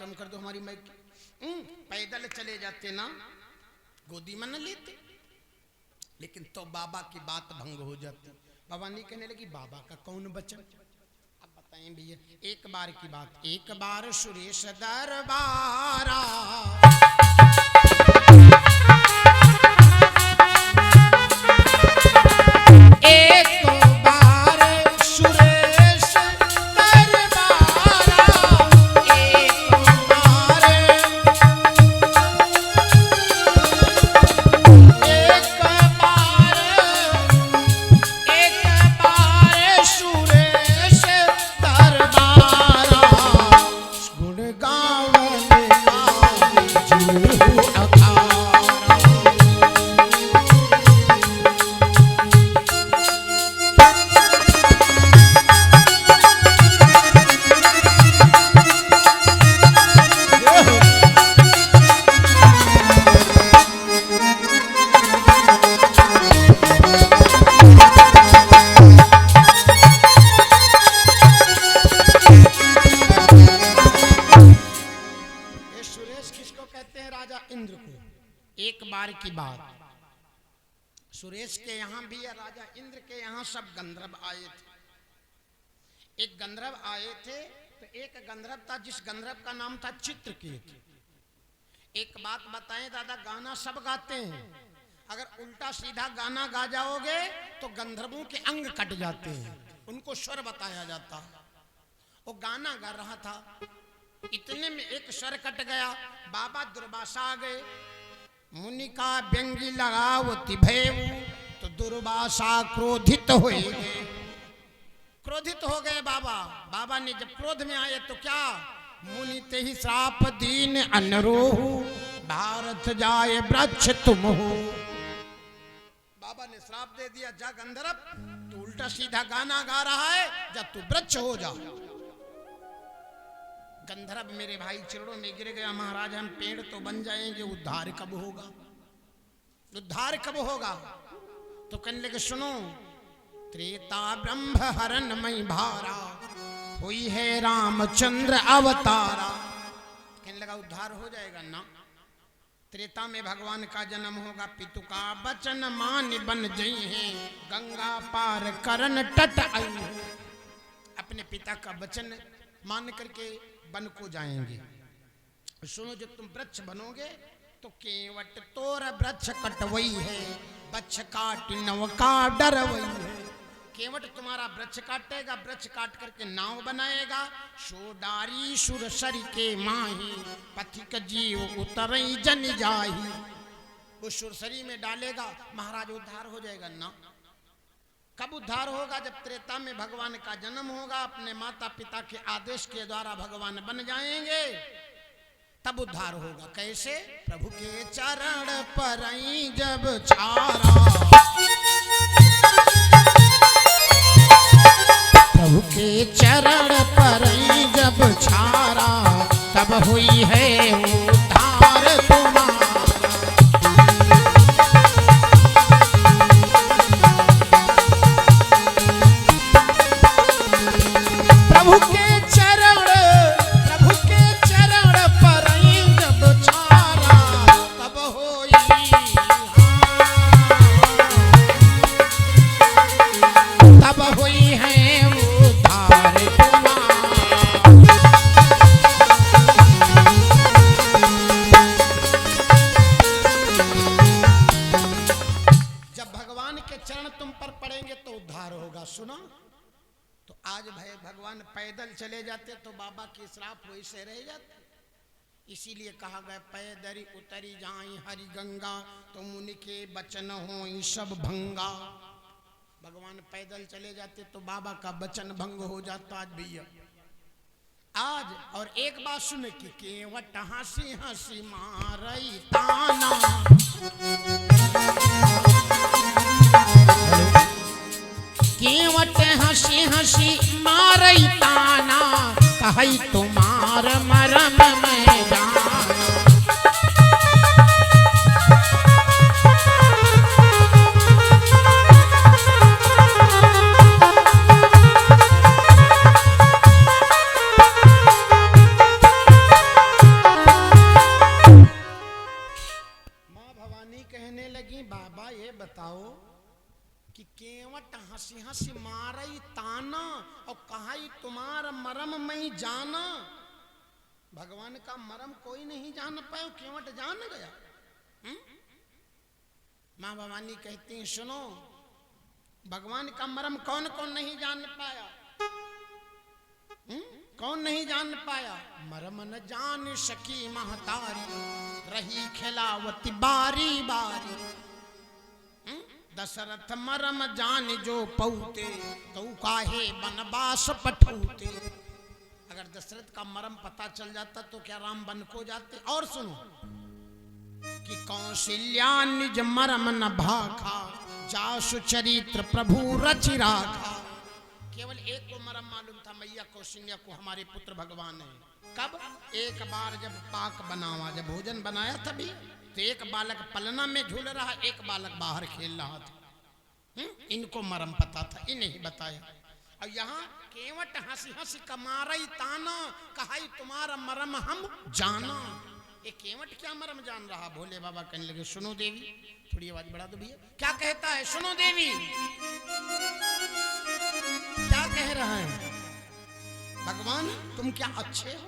गर्म कर दो हमारी माइक। पैदल चले जाते ना, गोदी में न लेते, लेकिन तो बाबा की बात भंग हो जाती। बाबा नहीं कहने लगी बाबा का कौन बचन। अब बताएं भैया, एक बार की बात, एक बार सुरेश दरबारा, की बात। सुरेश के यहाँ भी या राजा इंद्र के यहाँ सब गंधर्व आए थे। एक गंधर्व आए थे, तो एक गंधर्व था जिस गंधर्व का नाम था चित्रकेत। एक बात बताएं दादा, गाना सब गाते हैं, अगर उल्टा सीधा गाना गा जाओगे तो गंधर्वों के अंग कट जाते हैं, उनको स्वर बताया जाता है। वो गाना गा रहा था, इतने में एक स्वर कट गया, बाबा दुर्वासा आ गए। मुनि का व्यंगी लगावती भयऊ, तो दुर्वासा क्रोधित हुए। क्रोधित हो गए बाबा। बाबा ने जब क्रोध में आए तो क्या, मुनि ते ही श्राप दीन अनरोह, भारत जाए वृक्ष तुम हो। बाबा ने श्राप दे दिया, जा गंधर्व, तू उल्टा सीधा गाना गा रहा है, जा तू वृक्ष हो जा। गंधर्व मेरे भाई चरणों में गिर गया, महाराज हम पेड़ तो बन जाएंगे, उद्धार कब होगा, उद्धार कब होगा। तो कहने लगे सुनो, त्रेता ब्रह्म हरण मई भारा, हुई है रामचंद्र अवतारा। कहने लगा उद्धार हो जाएगा ना, त्रेता में भगवान का जन्म होगा, पितु का वचन मान बन जई है, गंगा पार करन तट आई है। अपने पिता का वचन मान करके बन को जाएंगे। सुनो, जब तुम वृक्ष बनोगे तो केवट तोर वृक्ष कटवई है, वृक्ष काट नव का डरवई है। केवट तुम्हारा वृक्ष काटेगा, वृक्ष काट करके नाव बनाएगा। सोडारी सुरसरी के माही, पथिक जीव उतरई जन जाही। वो सुरसरी में डालेगा, महाराज उद्धार हो जाएगा ना। कब उद्धार होगा, जब त्रेता में भगवान का जन्म होगा, अपने माता पिता के आदेश के द्वारा भगवान बन जाएंगे, तब उद्धार होगा। कैसे, प्रभु के चरण पर जब छारा, प्रभु के चरण पर जब छारा, तब हुई है उद्धार तुम्हारा। पैदल चले जाते तो बाबा के श्राप वैसे रह जाते। इसीलिए कहा गया, पैदरी उतरी जाई हरि गंगा, तो मुनि के वचन हो सब भंगा। भगवान पैदल चले जाते तो बाबा का वचन भंग हो जाता। आज भैया आज, और एक बात सुने कि केवट हंसी हंसी मारई ताना, केवट हंसी हंसी मारई ताना, कहई तुम्हार मरम में जाना। बताओ कि केवट हंसी हंसी मारई ताना और कहाई तुम्हारा मरम मैं जाना। भगवान का मरम कोई नहीं जान पाया, केवट जान गया। माँ भवानी कहती हैं सुनो, भगवान का मरम कौन कौन नहीं जान पाया? कौन नहीं जान पाया? मरम न जान सकी महतारी, रही खिलावती बारी बारी। दशरथ मरम जान जो पौते, तो काहे बनवास पठौते। अगर दशरथ का मरम पता चल जाता तो क्या राम वन को जाते? और सुनो कि कौशल्या निज मरम न भाखा, जासु चरित्र प्रभु रचि राखा। केवल एक को मरम मालूम था, मैया कौशल्या को हमारे पुत्र भगवान है। कब? एक बार जब पाक बनावा, जब भोजन बनाया तभी तो एक बालक पलना में झूल रहा, एक बालक बाहर खेल रहा था। इनको मरम पता था, इन्हें ही बताया। और यहाँ केवट हंसी हंसी कमारई ताना, कहाई तुम्हारा मरम हम जाना। ये केवट क्या मरम जान रहा? भोले बाबा कहने लगे सुनो देवी, थोड़ी आवाज बढ़ा दो भैया। क्या कहता है? सुनो देवी, क्या कह रहा है? भगवान तुम क्या अच्छे हो?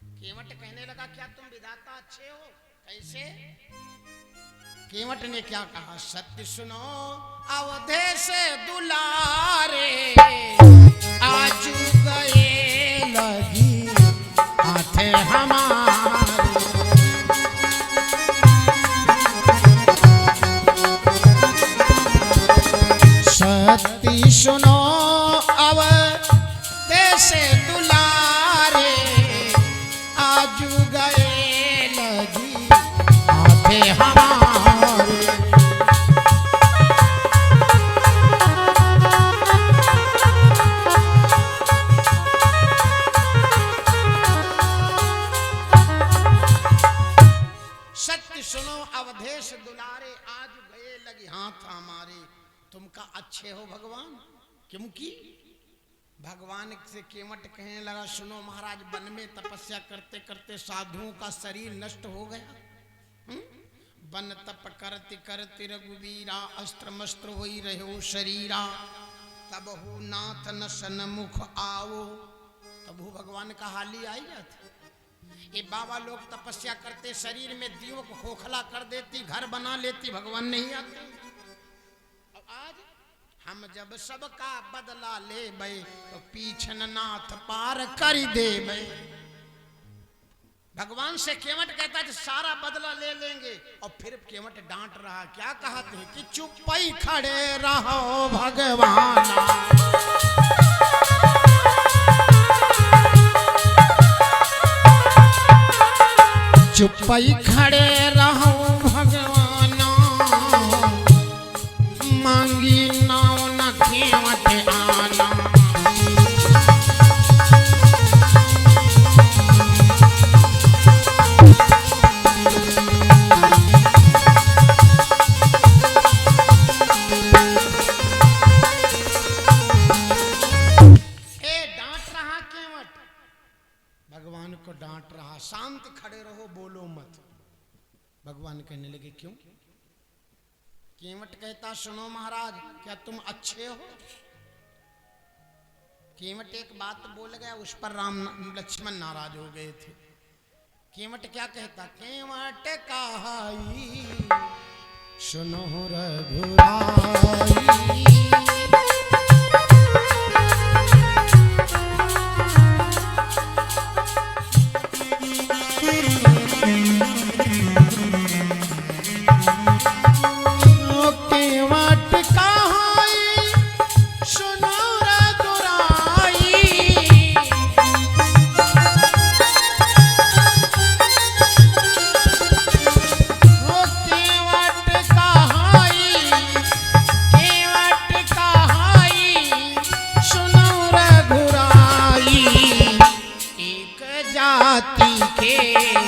केवट कहने लगा क्या तुम विधाता अच्छे हो? कैसे? केवट ने क्या कहा? सत्य सुनो अवधेश दुलारे, आज गए लगी हाथे हमारे। सत्य सुनो अवधेश दुलारे, आज गए लगी हाथे हमारे। सुनो अवधेश दुलारे, आज गए लगी हाथ हमारे। तुम का अच्छे हो भगवान, क्योंकि भगवान से केवट कहने लगा सुनो महाराज, वन में तपस्या करते करते साधुओं का शरीर नष्ट हो गया। वन तप करते करते रघुवीरा, अस्त्र मस्त्र होई रहो शरीरा। तब हो नाथ न सन्मुख आओ, तब हो भगवान का हाली आई जाती। ये बाबा लोग तपस्या करते, शरीर में दीवों को खोखला कर देती, घर बना लेती, भगवान नहीं आते। और आज हम जब सबका बदला ले बे, तो पीछन नाथ पार कर दे बे। भगवान से केवट कहता है सारा बदला ले लेंगे, और फिर केवट डांट रहा। क्या कहते हैं कि चुप ही खड़े रहो भगवान, चुप ही खड़े रहो भगवान, मांगी नाव न केवट आना। भगवान को डांट रहा, शांत खड़े रहो, बोलो मत। भगवान कहने लगे क्यों? केवट कहता सुनो महाराज, क्या तुम अच्छे हो? केवट एक बात बोल गया, उस पर राम लक्ष्मण नाराज हो गए थे। केवट क्या कहता? केवट कहाई सुनो रघुराई, के